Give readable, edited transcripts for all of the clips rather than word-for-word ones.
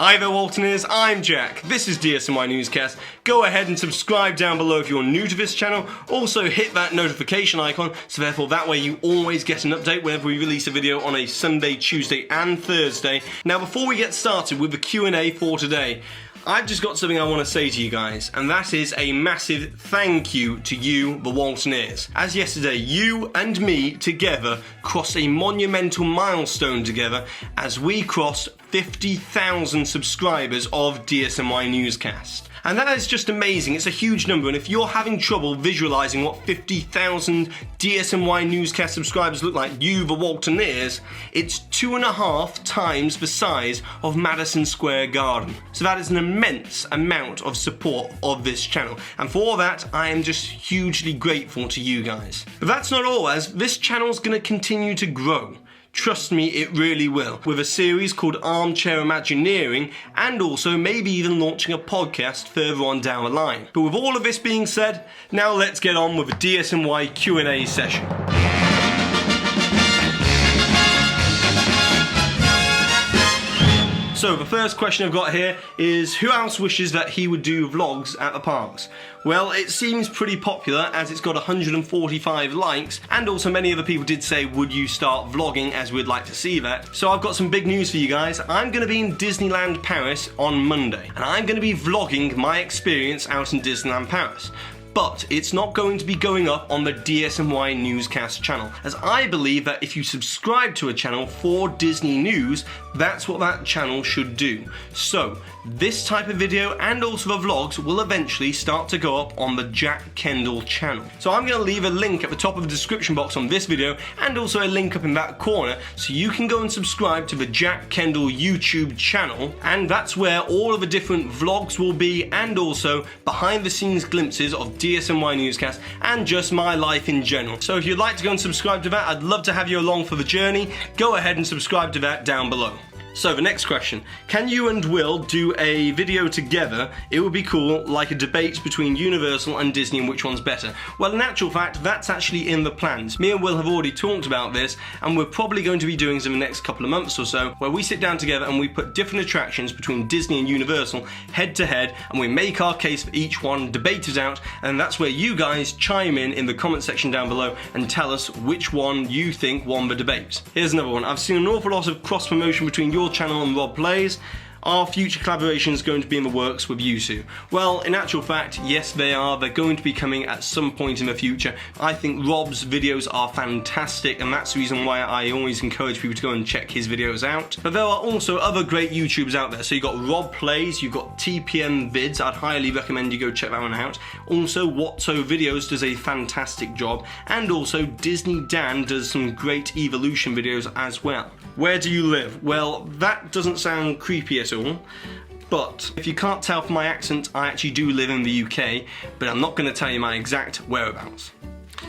Hi there Waltoners, I'm Jack. This is DSNY Newscast. Go ahead and subscribe down below if you're new to this channel. Also hit that notification icon, so therefore that way you always get an update whenever we release a video on a Sunday, Tuesday and Thursday. Now before we get started with the Q&A for today, I've just got something I want to say to you guys, and that is a massive thank you to you, the Waltoneers. As yesterday, you and me together crossed a monumental milestone together as we crossed 50,000 subscribers of DSNY Newscast. And that is just amazing. It's a huge number, and if you're having trouble visualising what 50,000 DSNY Newscast subscribers look like, you, the Waltoneers, it's 2.5 times the size of Madison Square Garden. So that is an immense amount of support of this channel, and for all that, I am just hugely grateful to you guys. But that's not all, as this channel's going to continue to grow. Trust me, it really will, with a series called Armchair Imagineering, and also maybe even launching a podcast further on down the line. But with all of this being said, now let's get on with the DSNY Q&A session. So the first question I've got here is, who else wishes that he would do vlogs at the parks? Well, it seems pretty popular as it's got 145 likes, and also many other people did say, would you start vlogging, as we'd like to see that. So I've got some big news for you guys. I'm going to be in Disneyland Paris on Monday, and I'm going to be vlogging my experience out in Disneyland Paris. But it's not going to be going up on the DSNY Newscast channel, as I believe that if you subscribe to a channel for Disney news, that's what that channel should do. So this type of video and also the vlogs will eventually start to go up on the Jack Kendall channel. So I'm going to leave a link at the top of the description box on this video, and also a link up in that corner, so you can go and subscribe to the Jack Kendall YouTube channel, and that's where all of the different vlogs will be, and also behind the scenes glimpses of DSNY Newscast and just my life in general. So if you'd like to go and subscribe to that, I'd love to have you along for the journey. Go ahead and subscribe to that down below. So the next question, can you and Will do a video together? It would be cool, like a debate between Universal and Disney and which one's better. Well, in actual fact, that's actually in the plans. Me and Will have already talked about this, and we're probably going to be doing this in the next couple of months or so, where we sit down together and we put different attractions between Disney and Universal head to head, and we make our case for each one, debate it out, and that's where you guys chime in the comment section down below and tell us which one you think won the debate. Here's another one. I've seen an awful lot of cross promotion between your channel and Rob Plays. Are future collaborations going to be in the works with you two? Well, in actual fact, yes they are. They're going to be coming at some point in the future. I think Rob's videos are fantastic, and that's the reason why I always encourage people to go and check his videos out. But there are also other great YouTubers out there. So you've got Rob Plays, you've got TPM Vids. I'd highly recommend you go check that one out. Also, Whatso Videos does a fantastic job, and also Disney Dan does some great evolution videos as well. Where do you live? Well, that doesn't sound creepy at all, but if you can't tell from my accent, I actually do live in the UK, but I'm not going to tell you my exact whereabouts.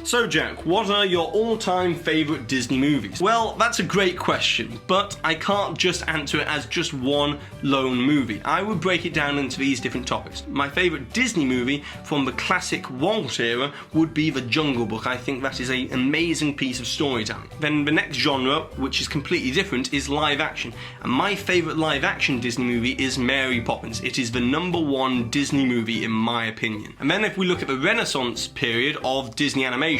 So Jack, what are your all-time favourite Disney movies? Well, that's a great question, but I can't just answer it as just one lone movie. I would break it down into these different topics. My favourite Disney movie from the classic Walt era would be The Jungle Book. I think that is an amazing piece of storytelling. Then the next genre, which is completely different, is live action. And my favourite live action Disney movie is Mary Poppins. It is the #1 Disney movie in my opinion. And then if we look at the Renaissance period of Disney animation,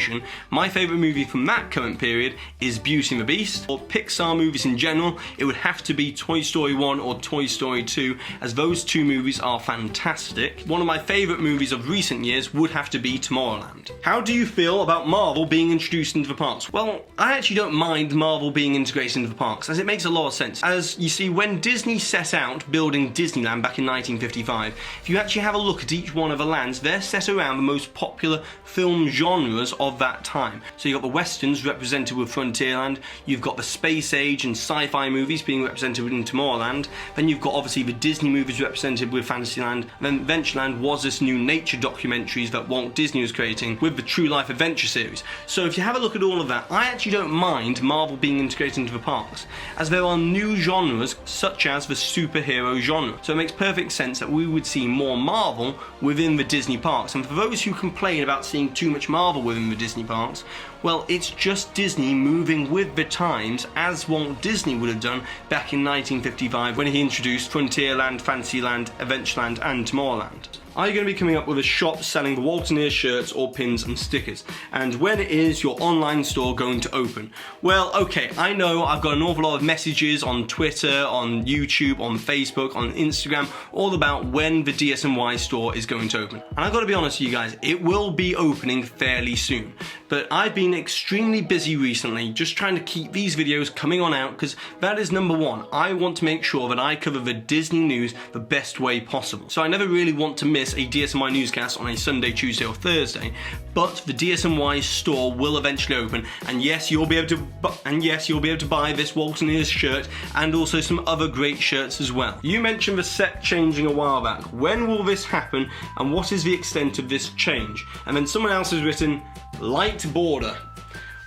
my favourite movie from that current period is Beauty and the Beast. Or Pixar movies in general, it would have to be Toy Story 1 or Toy Story 2, as those two movies are fantastic. One of my favourite movies of recent years would have to be Tomorrowland. How do you feel about Marvel being introduced into the parks? Well, I actually don't mind Marvel being integrated into the parks, as it makes a lot of sense. As you see, when Disney set out building Disneyland back in 1955, if you actually have a look at each one of the lands, they're set around the most popular film genres of that time. So you've got the westerns represented with Frontierland, you've got the space age and sci-fi movies being represented in Tomorrowland, then you've got obviously the Disney movies represented with Fantasyland, and then Adventureland was this new nature documentaries that Walt Disney was creating with the True Life Adventure series. So if you have a look at all of that, I actually don't mind Marvel being integrated into the parks, as there are new genres such as the superhero genre. So it makes perfect sense that we would see more Marvel within the Disney parks. And for those who complain about seeing too much Marvel within the Disney parks, Well, it's just Disney moving with the times, as Walt Disney would have done back in 1955 when he introduced Frontierland, Fantasyland, Adventureland and Tomorrowland. Are you going to be coming up with a shop selling the Walt Disney shirts or pins and stickers? And when is your online store going to open? Well, okay, I know I've got an awful lot of messages on Twitter, on YouTube, on Facebook, on Instagram, all about when the DSNY store is going to open. And I've got to be honest with you guys, it will be opening fairly soon. But I've been extremely busy recently just trying to keep these videos coming on out because that is number one. I want to make sure that I cover the Disney news the best way possible. So I never really want to miss a DSNY newscast on a Sunday, Tuesday or Thursday, but the DSNY store will eventually open, and yes, you'll be able to buy this Walt Disney shirt and also some other great shirts as well. You mentioned the set changing a while back. When will this happen and what is the extent of this change? And then someone else has written light border.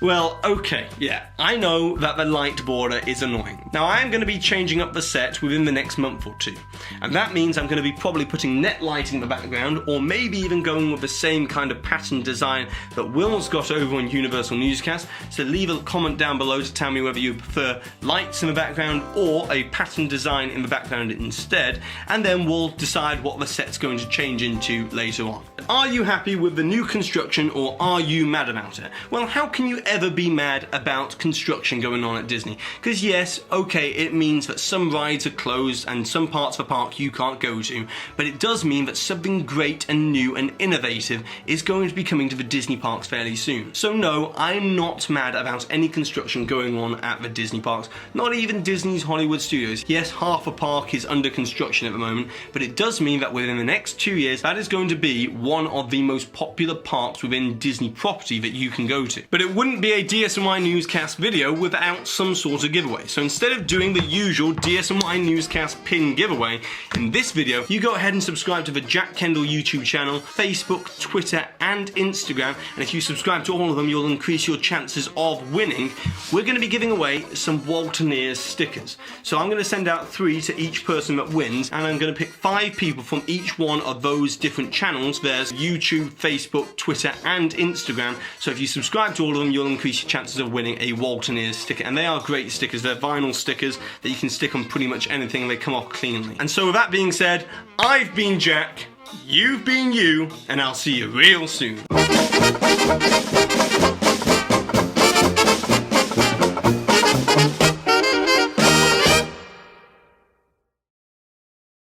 Well, okay, yeah, I know that the light border is annoying. Now, I am going to be changing up the set within the next month or two, and that means I'm going to be probably putting net lighting in the background, or maybe even going with the same kind of pattern design that Will's got over on Universal Newscast, so leave a comment down below to tell me whether you prefer lights in the background or a pattern design in the background instead, and then we'll decide what the set's going to change into later on. Are you happy with the new construction, or are you mad about it? Well, how can you ever be mad about construction going on at Disney? Because yes, okay, it means that some rides are closed and some parts of the park you can't go to, but it does mean that something great and new and innovative is going to be coming to the Disney parks fairly soon. So no, I'm not mad about any construction going on at the Disney parks, not even Disney's Hollywood Studios. Yes, half a park is under construction at the moment, but it does mean that within the next 2 years, that is going to be one of the most popular parks within Disney property that you can go to. But it wouldn't be a DSNY Newscast video without some sort of giveaway. So instead of doing the usual DSNY Newscast pin giveaway, in this video, you go ahead and subscribe to the Jack Kendall YouTube channel, Facebook, Twitter, and Instagram. And if you subscribe to all of them, you'll increase your chances of winning. We're going to be giving away some Walt Disney stickers. So I'm going to send out 3 to each person that wins, and I'm going to pick 5 people from each one of those different channels. There's YouTube, Facebook, Twitter, and Instagram. So if you subscribe to all of them, you'll increase your chances of winning a Walt Disney sticker. And they are great stickers. They're vinyl stickers that you can stick on pretty much anything and they come off cleanly. And so with that being said, I've been Jack, you've been you, and I'll see you real soon.